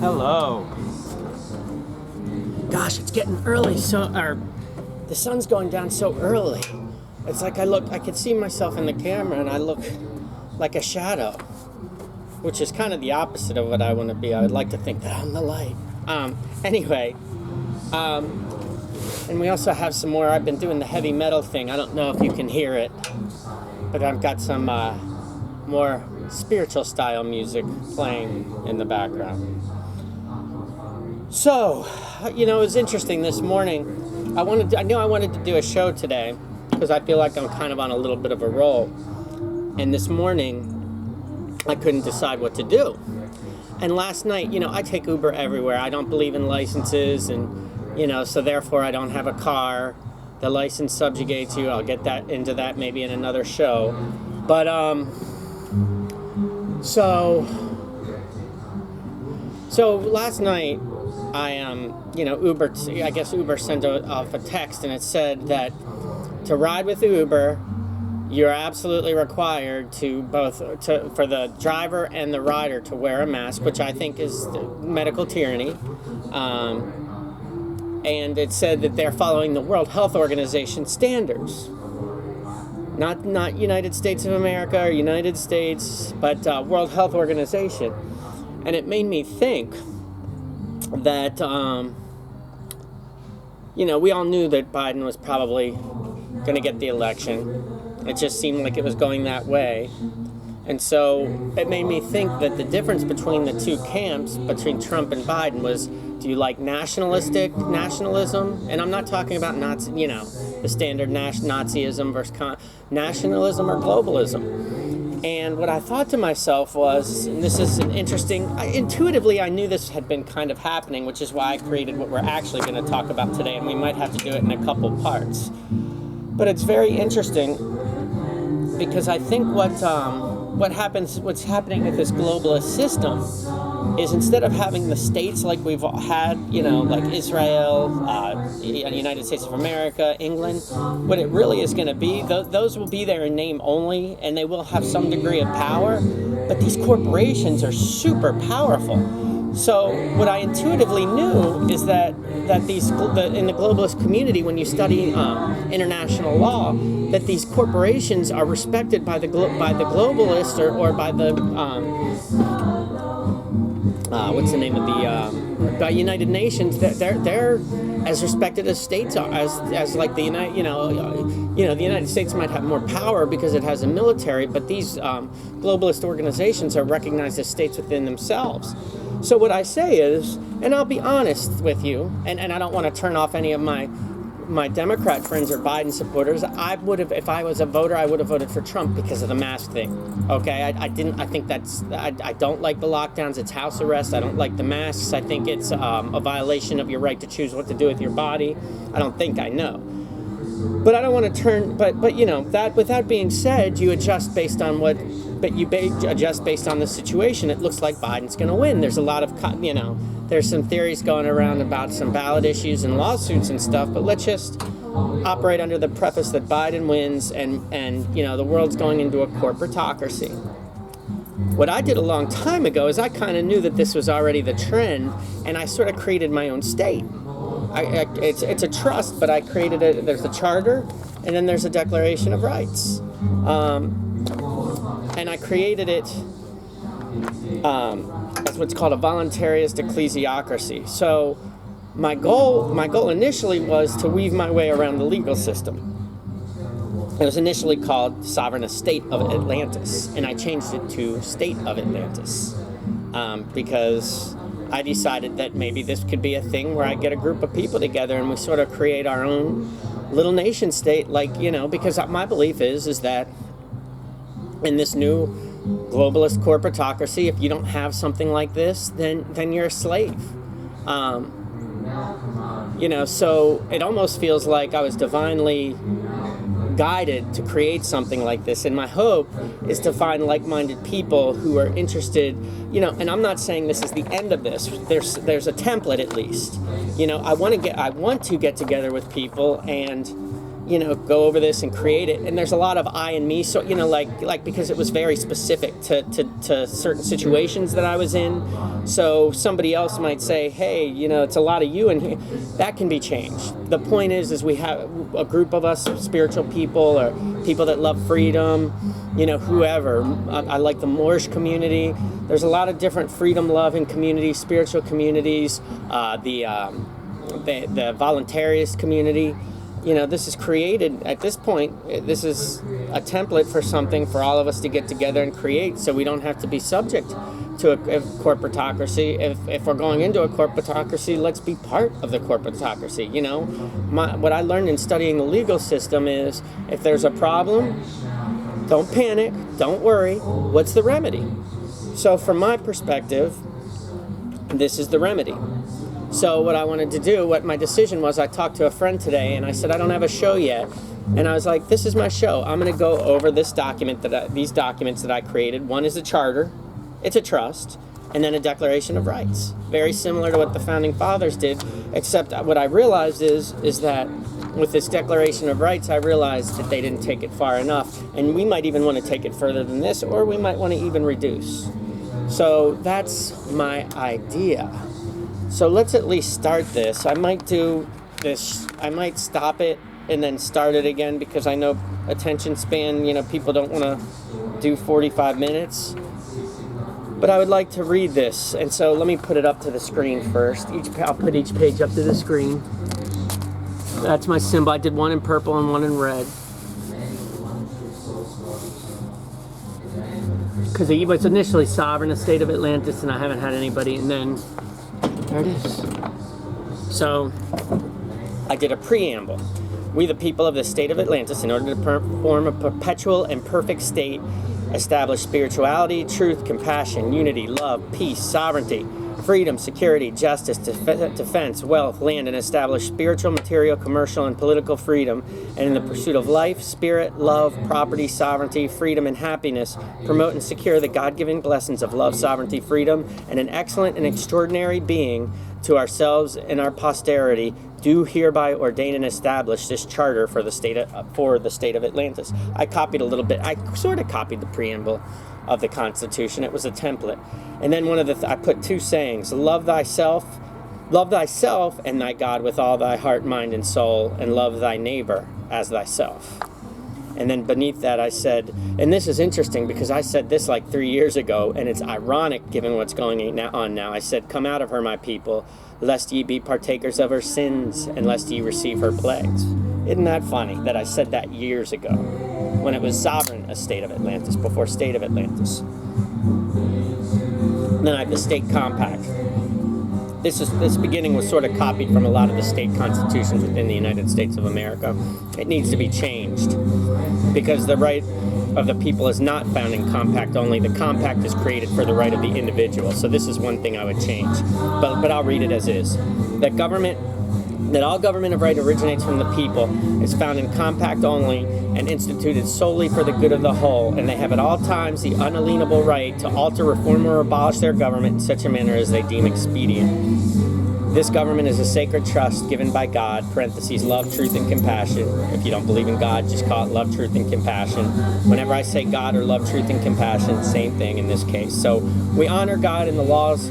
Hello. Gosh, it's getting early, the sun's going down so early. It's like I could see myself in the camera and I look like a shadow, which is kind of the opposite of what I want to be. I would like to think that I'm the light. Anyway, and we also have some more. I've been doing the heavy metal thing. I don't know if you can hear it, but I've got some more spiritual style music playing in the background. So, it was interesting this morning. I knew I wanted to do a show today because I feel like I'm kind of on a little bit of a roll. And this morning, I couldn't decide what to do. And last night, I take Uber everywhere. I don't believe in licenses, and so therefore I don't have a car. The license subjugates you. I'll get into that maybe in another show. But so last night, Uber sent off a text, and it said that to ride with Uber, you're absolutely required for the driver and the rider to wear a mask, which I think is medical tyranny. And it said that they're following the World Health Organization standards. Not United States of America or United States, but World Health Organization. And it made me think that, we all knew that Biden was probably going to get the election. It just seemed like it was going that way. And so it made me think that the difference between the two camps, between Trump and Biden, was, do you like nationalism? And I'm not talking about the standard Nazism versus nationalism or globalism. And what I thought to myself was, and this is intuitively I knew this had been kind of happening, which is why I created what we're actually going to talk about today, and we might have to do it in a couple parts. But it's very interesting because I think what's happening with this globalist system is, instead of having the states like we've had, like Israel, United States of America, England, what it really is going to be, those will be there in name only, and they will have some degree of power, but these corporations are super powerful. So what I intuitively knew is that in the globalist community, when you study international law, that these corporations are respected by the globalists or by the what's the name of by United Nations. They're as respected as states are, as like the the United States might have more power because it has a military, but these globalist organizations are recognized as states within themselves. So what I say is, and I'll be honest with you, and I don't want to turn off any of my Democrat friends or Biden supporters. I would have, if I was a voter, I would have voted for Trump because of the mask thing. Okay, I don't like the lockdowns. It's house arrest. I don't like the masks. I think it's a violation of your right to choose what to do with your body. I know. But I don't want to turn. But that. With that being said, you adjust based on what. But you adjust based on the situation. It looks like Biden's going to win. There's a lot of there's some theories going around about some ballot issues and lawsuits and stuff. But let's just operate under the preface that Biden wins, and the world's going into a corporatocracy. What I did a long time ago is I kind of knew that this was already the trend, and I sort of created my own state. It's a trust, but I created it. There's a charter, and then there's a Declaration of Rights, and I created it as what's called a voluntarist ecclesiocracy. So my goal initially was to weave my way around the legal system. It was initially called Sovereign Estate of Atlantis, and I changed it to State of Atlantis because I decided that maybe this could be a thing where I get a group of people together and we sort of create our own little nation state, because my belief is that in this new globalist corporatocracy, if you don't have something like this, then you're a slave. So it almost feels like I was divinely guided to create something like this, and my hope is to find like-minded people who are interested, and I'm not saying this is the end of this. There's a template at least. I want to get together with people and go over this and create it. And there's a lot of I and me, so like because it was very specific to certain situations that I was in. So somebody else might say, hey, it's a lot of you in here. That can be changed. The point is we have a group of us, spiritual people or people that love freedom, whoever. I like the Moorish community. There's a lot of different freedom loving communities, spiritual communities, the voluntarist community. This is created at this point. This is a template for something for all of us to get together and create, so we don't have to be subject to a corporatocracy. If we're going into a corporatocracy, let's be part of the corporatocracy. What I learned in studying the legal system is if there's a problem, don't panic, don't worry. What's the remedy? So from my perspective, this is the remedy. So what I wanted to do, what my decision was, I talked to a friend today and I said, I don't have a show yet. And I was like, this is my show. I'm going to go over these documents that I created. One is a charter. It's a trust. And then a Declaration of Rights. Very similar to what the Founding Fathers did, except what I realized is that with this Declaration of Rights, I realized that they didn't take it far enough. And we might even want to take it further than this, or we might want to even reduce. So that's my idea. So let's at least start this. I might do this. I might stop it and then start it again because I know attention span, people don't want to do 45 minutes. But I would like to read this. And so let me put it up to the screen first. I'll put each page up to the screen. That's my symbol. I did one in purple and one in red. Because it was initially sovereign, the state of Atlantis, and I haven't had anybody, and then there it is. So, I did a preamble. We, the people of the state of Atlantis, in order to form a perpetual and perfect state, establish spirituality, truth, compassion, unity, love, peace, sovereignty, freedom, security, justice, defense, wealth, land, and establish spiritual, material, commercial, and political freedom, and in the pursuit of life, spirit, love, property, sovereignty, freedom, and happiness, promote and secure the God-given blessings of love, sovereignty, freedom, and an excellent and extraordinary being to ourselves and our posterity, do hereby ordain and establish this charter for the state of Atlantis. I copied a little bit. I sort of copied the preamble of the Constitution. It was a template. And then I put two sayings: love thyself and thy God with all thy heart, mind, and soul, and love thy neighbor as thyself. And then beneath that I said, and this is interesting because I said this like 3 years ago, and it's ironic given what's going on now. I said, come out of her, my people, lest ye be partakers of her sins, and lest ye receive her plagues. Isn't that funny that I said that years ago, when it was sovereign a state of Atlantis, before state of Atlantis? And then I have the state compact. This beginning was sort of copied from a lot of the state constitutions within the United States of America. It needs to be changed because the right of the people is not found in compact only. The compact is created for the right of the individual. So this is one thing I would change, but I'll read it as is. That all government of right originates from the people, is found in compact only, and instituted solely for the good of the whole, and they have at all times the unalienable right to alter, reform, or abolish their government in such a manner as they deem expedient. This government is a sacred trust given by God, parentheses, love, truth, and compassion. If you don't believe in God, just call it love, truth, and compassion. Whenever I say God or love, truth, and compassion, same thing in this case. So we honor God in the laws.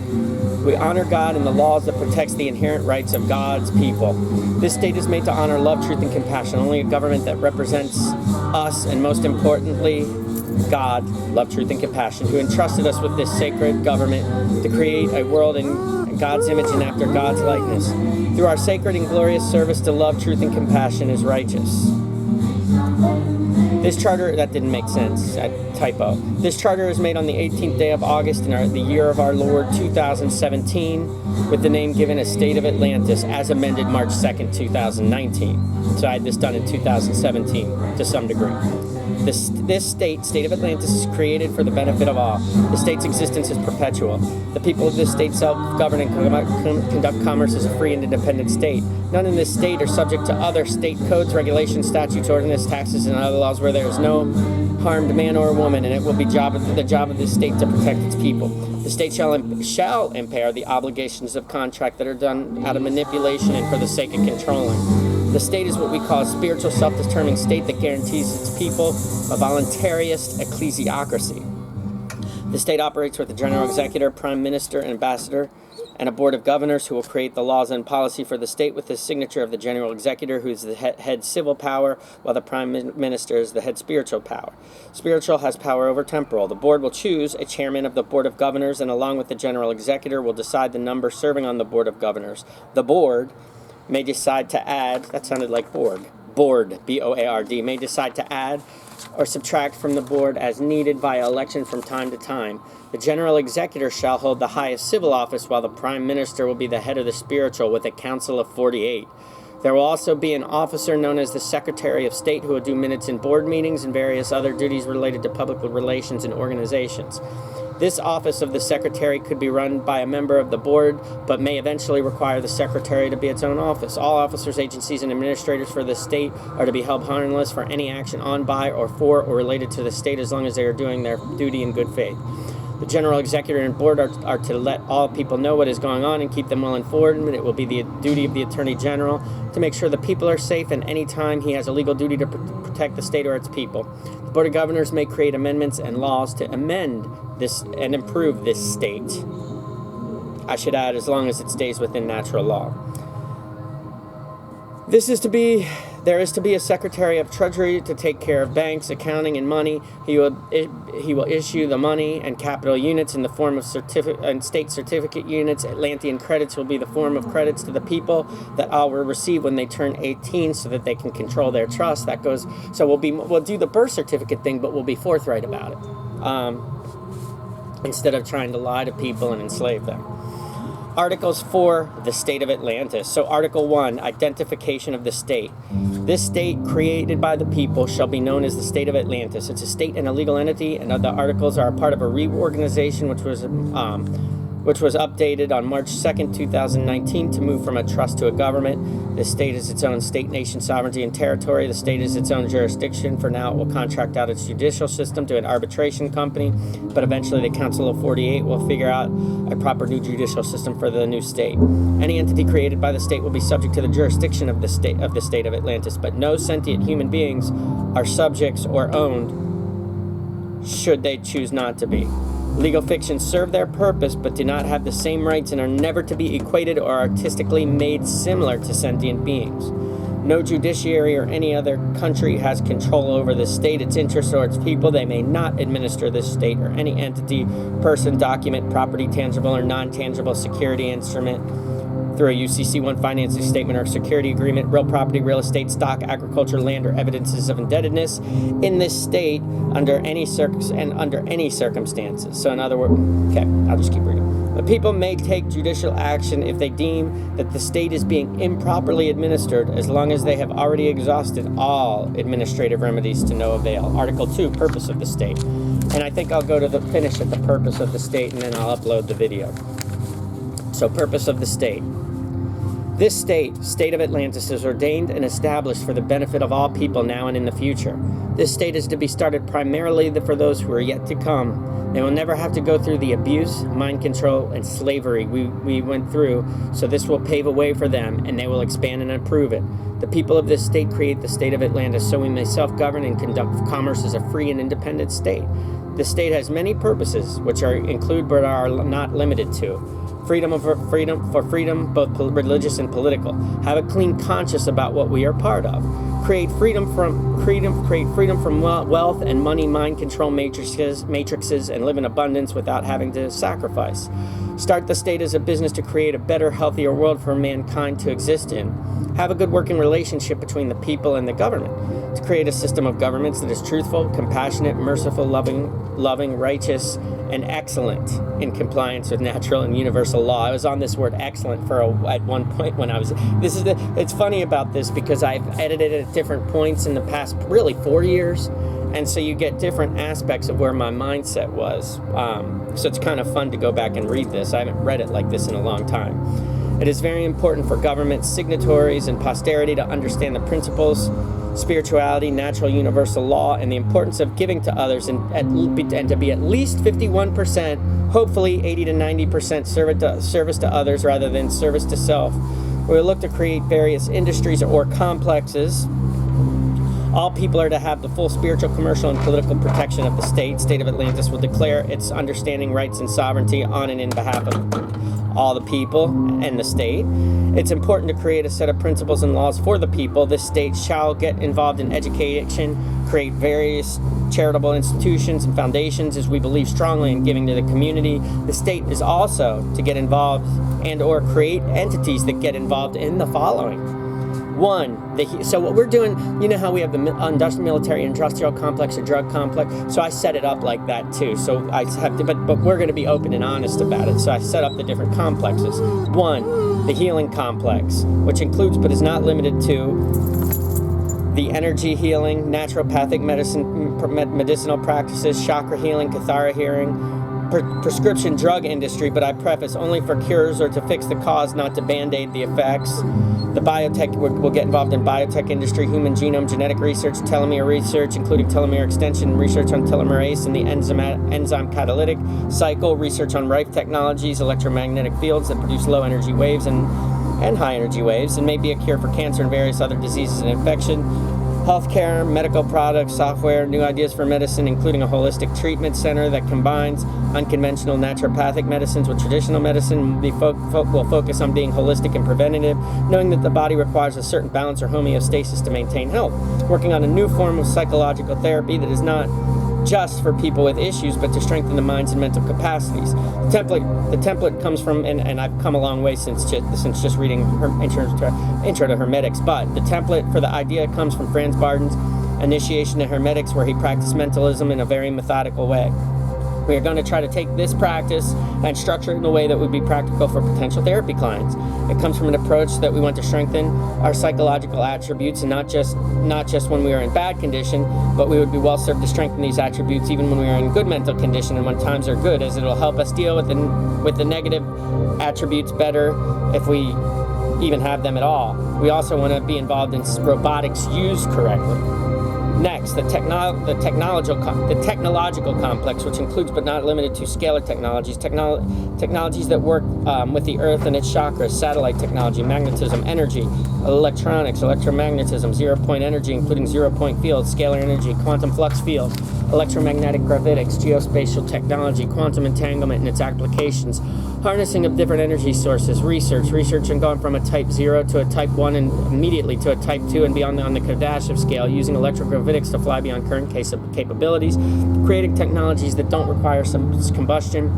We honor God in the laws that protects the inherent rights of God's people. This state is made to honor love, truth, and compassion. Only a government that represents us, and most importantly, God, love, truth, and compassion, who entrusted us with this sacred government to create a world in God's image and after God's likeness. Through our sacred and glorious service to love, truth, and compassion is righteous. This charter, that didn't make sense, typo. This charter is made on the 18th day of August in the year of our Lord 2017, with the name given as State of Atlantis, as amended March 2nd, 2019. So I had this done in 2017 to some degree. This state of Atlantis, is created for the benefit of all. The state's existence is perpetual. The people of this state self-govern and conduct commerce as a free and independent state. None in this state are subject to other state codes, regulations, statutes, ordinances, taxes, and other laws where there is no harmed man or woman, and it will be the job of this state to protect its people. The state shall impair the obligations of contract that are done out of manipulation and for the sake of controlling. The state is what we call a spiritual self-determining state that guarantees its people a voluntarist ecclesiocracy. The state operates with a general executor, prime minister, and ambassador, and a board of governors who will create the laws and policy for the state with the signature of the general executor, who is the head civil power, while the prime minister is the head spiritual power. Spiritual has power over temporal. The board will choose a chairman of the board of governors, and along with the general executor will decide the number serving on the board of governors. The board may decide to add, that sounded like board, B-O-A-R-D, may decide to add or subtract from the board as needed via election from time to time. The general executor shall hold the highest civil office, while the prime minister will be the head of the spiritual with a council of 48. There will also be an officer known as the Secretary of State who will do minutes in board meetings and various other duties related to public relations and organizations. This office of the secretary could be run by a member of the board, but may eventually require the secretary to be its own office. All officers, agencies, and administrators for the state are to be held harmless for any action on, by, or for, or related to the state as long as they are doing their duty in good faith. The general executor and board are to let all people know what is going on and keep them well informed, and it will be the duty of the attorney general to make sure the people are safe, and any time he has a legal duty to protect the state or its people. The board of governors may create amendments and laws to amend this and improve this state. I should add, as long as it stays within natural law. There is to be a Secretary of Treasury to take care of banks, accounting, and money. He will issue the money and capital units in the form of state certificate units. Atlantean credits will be the form of credits to the people that all will receive when they turn 18, so that they can control their trust. That goes. So we'll do the birth certificate thing, but we'll be forthright about it, instead of trying to lie to people and enslave them. Articles for the state of Atlantis. So Article 1, identification of the state. This state created by the people shall be known as the state of Atlantis. It's a state and a legal entity, and the articles are a part of a reorganization which was updated on March 2nd, 2019 to move from a trust to a government. The state is its own state, nation, sovereignty, and territory. The state is its own jurisdiction. For now, it will contract out its judicial system to an arbitration company, but eventually the Council of 48 will figure out a proper new judicial system for the new state. Any entity created by the state will be subject to the jurisdiction of the state of Atlantis, but no sentient human beings are subjects or owned should they choose not to be. Legal fictions serve their purpose, but do not have the same rights and are never to be equated or artistically made similar to sentient beings. No judiciary or any other country has control over the state, its interests, or its people. They may not administer this state or any entity, person, document, property, tangible or non-tangible security instrument through a UCC-1 financing statement or security agreement, real property, real estate, stock, agriculture, land, or evidences of indebtedness in this state under any circumstances. So in other words, okay, I'll just keep reading. The people may take judicial action if they deem that the state is being improperly administered, as long as they have already exhausted all administrative remedies to no avail. Article 2, purpose of the state. And I think I'll go to the finish at the purpose of the state, and then I'll upload the video. So, purpose of the state. This state of Atlantis, is ordained and established for the benefit of all people now and in the future. This state is to be started primarily for those who are yet to come. They will never have to go through the abuse, mind control, and slavery we went through, so this will pave a way for them, and they will expand and improve it. The people of this state create the state of Atlantis so we may self-govern and conduct commerce as a free and independent state. The state has many purposes, which include but are not limited to: freedom, both religious and political. Have a clean conscience about what we are part of. Create freedom from wealth and money, mind control matrices, and live in abundance without having to sacrifice. Start the state as a business to create a better, healthier world for mankind to exist in. Have a good working relationship between the people and the government. To create a system of governments that is truthful, compassionate, merciful, loving, righteous, and excellent in compliance with natural and universal law. I was on this word excellent at one point when I was. It's funny about this because I've edited it at different points in the past, really 4 years, and so you get different aspects of where my mindset was. So it's kind of fun to go back and read this. I haven't read it like this in a long time. It is very important for government signatories and posterity to understand the principles, spirituality, natural universal law, and the importance of giving to others, and to be at least 51%, hopefully 80 to 90% service to others rather than service to self. We look to create various industries or complexes. All people are to have the full spiritual, commercial, and political protection of the state. State of Atlantis will declare its understanding, rights, and sovereignty on and in behalf of all the people and the state. It's important to create a set of principles and laws for the people. This state shall get involved in education, create various charitable institutions and foundations, as we believe strongly in giving to the community. The state is also to get involved and or create entities that get involved in the following. One, so what we're doing, you know how we have the military industrial complex or drug complex? So I set it up like that too. So I have to, but we're going to be open and honest about it. So I set up the different complexes. One, the healing complex, which includes but is not limited to the energy healing, naturopathic medicine, medicinal practices, chakra healing, cathara healing, prescription drug industry, but I preface only for cures or to fix the cause, not to band-aid the effects. The biotech, we'll get involved in biotech industry, human genome, genetic research, telomere research, including telomere extension, research on telomerase and the enzyme catalytic cycle, research on rife technologies, electromagnetic fields that produce low energy waves and high energy waves, and may be a cure for cancer and various other diseases and infection. Healthcare, medical products, software, new ideas for medicine, including a holistic treatment center that combines unconventional naturopathic medicines with traditional medicine. Will focus on being holistic and preventative, knowing that the body requires a certain balance or homeostasis to maintain health. Working on a new form of psychological therapy that is not just for people with issues, but to strengthen the minds and mental capacities. The template comes from, and I've come a long way since just reading her intro to Hermetics, but the template for the idea comes from Franz Barden's Initiation to Hermetics, where he practiced mentalism in a very methodical way. We are going to try to take this practice and structure it in a way that would be practical for potential therapy clients. It comes from an approach that we want to strengthen our psychological attributes, and not just when we are in bad condition, but we would be well served to strengthen these attributes even when we are in good mental condition and when times are good, as it will help us deal with the negative attributes better if we even have them at all. We also want to be involved in robotics used correctly. Next, the technological complex, which includes but not limited to scalar technologies, technologies that work with the earth and its chakras, satellite technology, magnetism, energy, electronics, electromagnetism, zero-point energy, including zero-point fields, scalar energy, quantum flux field, electromagnetic gravitics, geospatial technology, quantum entanglement and its applications, harnessing of different energy sources, research and going from a type 0 to a type 1 and immediately to a type 2 and beyond on the Kardashev scale, using electrogravitics to fly beyond current capabilities, creating technologies that don't require some combustion,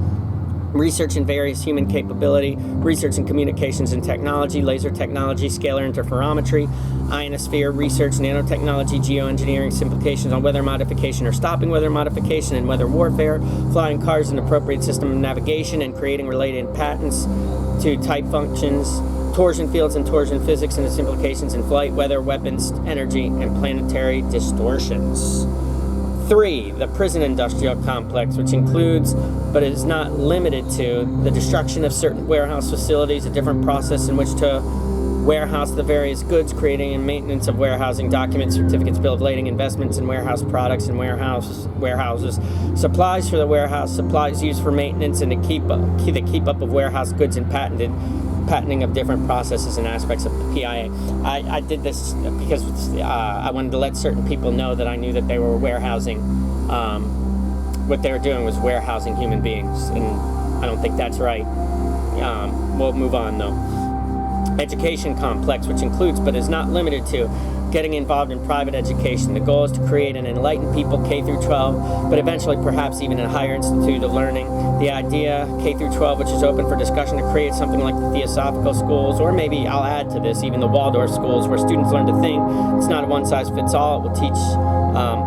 research in various human capability, research in communications and technology, laser technology, scalar interferometry, ionosphere research, nanotechnology, geoengineering, implications on weather modification or stopping weather modification and weather warfare, flying cars in appropriate system of navigation and creating related patents to type functions, torsion fields and torsion physics and its implications in flight, weather, weapons, energy, and planetary distortions. 3, the prison industrial complex, which includes, but is not limited to, the destruction of certain warehouse facilities, a different process in which to warehouse the various goods, creating and maintenance of warehousing documents, certificates, bill of lading, investments in warehouse products and warehouses, supplies for the warehouse, supplies used for maintenance, and the keep up of warehouse goods and patenting of different processes and aspects of the PIA. I did this because I wanted to let certain people know that I knew that they were warehousing, what they were doing was warehousing human beings, and I don't think that's right. We'll move on though. Education complex, which includes but is not limited to getting involved in private education. The goal is to create and enlighten people K through 12, but eventually perhaps even a higher institute of learning. The idea, K through 12, which is open for discussion, to create something like the Theosophical schools, or maybe I'll add to this, even the Waldorf schools, where students learn to think. It's not a one-size-fits-all. It will teach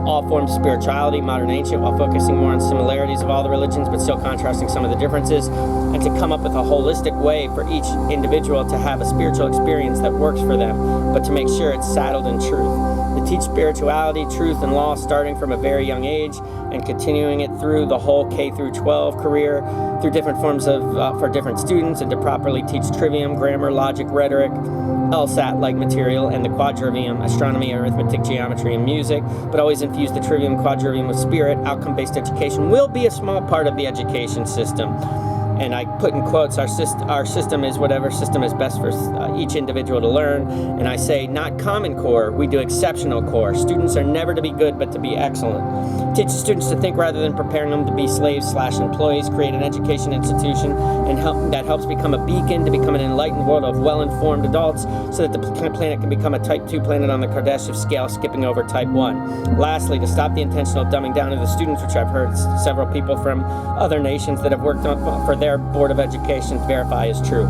all forms of spirituality, modern, ancient, while focusing more on similarities of all the religions, but still contrasting some of the differences, and to come up with a holistic way for each individual to have a spiritual experience that works for them, but to make sure it's saddled in truth. To teach spirituality, truth, and law starting from a very young age and continuing it through the whole K through 12 career, through different forms of, for different students, and to properly teach trivium, grammar, logic, rhetoric, LSAT-like material, and the quadrivium, astronomy, arithmetic, geometry, and music, but always infuse the trivium, quadrivium with spirit. Outcome-based education will be a small part of the education system. and I put in quotes, our system is whatever system is best for each individual to learn. And I say, not Common Core, we do exceptional core. Students are never to be good, but to be excellent. Teach students to think rather than preparing them to be slaves/employees. Create an education institution that helps become a beacon to become an enlightened world of well-informed adults, so that the planet can become a type 2 planet on the Kardashev scale, skipping over type 1. Lastly, to stop the intentional dumbing down of the students, which I've heard several people from other nations that have worked for their Board of Education verify is true.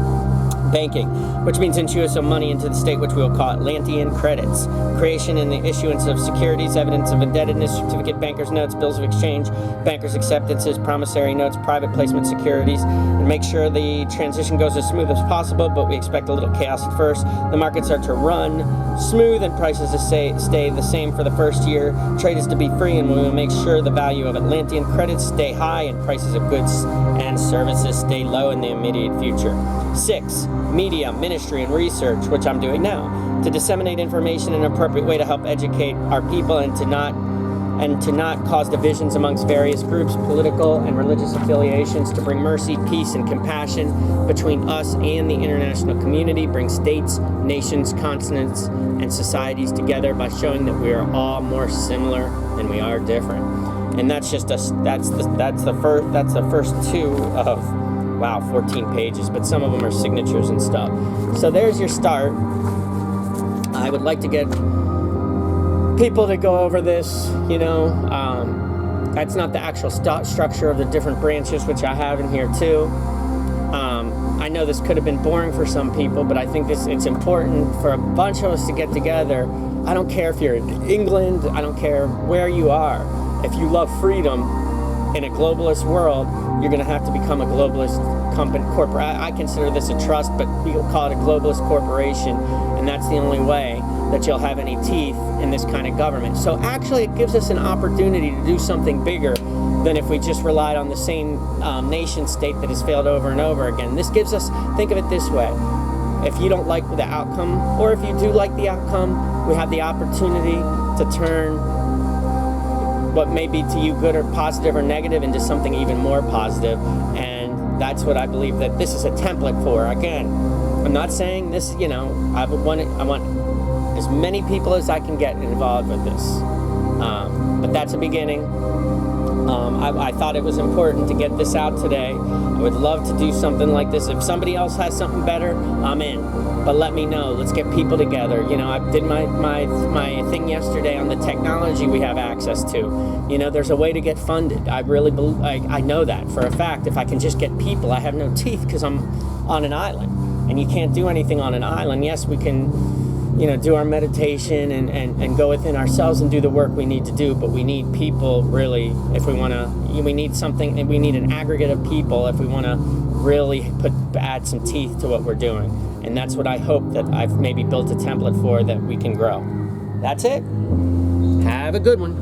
Banking, which means issuance of money into the state, which we will call Atlantean credits. Creation and the issuance of securities, evidence of indebtedness, certificate, bankers' notes, bills of exchange, bankers' acceptances, promissory notes, private placement securities, and make sure the transition goes as smooth as possible, but we expect a little chaos at first. The markets are to run smooth and prices to stay the same for the first year. Trade is to be free, and we will make sure the value of Atlantean credits stay high and prices of goods and services stay low in the immediate future. 6. Media, ministry, and research, which I'm doing now, to disseminate information in an appropriate way to help educate our people and to not cause divisions amongst various groups, political and religious affiliations, to bring mercy, peace, and compassion between us and the international community, bring states, nations, continents, and societies together by showing that we are all more similar than we are different. And that's just that's the first two of 14 pages, but some of them are signatures and stuff. So there's your start. I would like to get people to go over this, that's not the actual structure of the different branches, which I have in here too. I know this could have been boring for some people, but I think it's important for a bunch of us to get together. I don't care if you're in England, I don't care where you are. If you love freedom in a globalist world, you're going to have to become a globalist corporate. I consider this a trust, but people call it a globalist corporation, and that's the only way that you'll have any teeth in this kind of government. So actually, it gives us an opportunity to do something bigger than if we just relied on the same nation state that has failed over and over again. This gives us, think of it this way, if you don't like the outcome, or if you do like the outcome, we have the opportunity to turn what may be to you good or positive or negative into something even more positive. And that's what I believe that this is a template for. Again, I'm not saying this, I want as many people as I can get involved with this. But that's a beginning. I thought it was important to get this out today. I would love to do something like this. If somebody else has something better, I'm in. But let me know. Let's get people together. I did my thing yesterday on the technology we have access to. There's a way to get funded. I really believe, I know that for a fact. If I can just get people, I have no teeth because I'm on an island. And you can't do anything on an island. Yes, we can do our meditation and go within ourselves and do the work we need to do, but we need people really, if we want to, we need something, and we need an aggregate of people if we want to really add some teeth to what we're doing. And that's what I hope that I've maybe built a template for, that we can grow. That's it. Have a good one.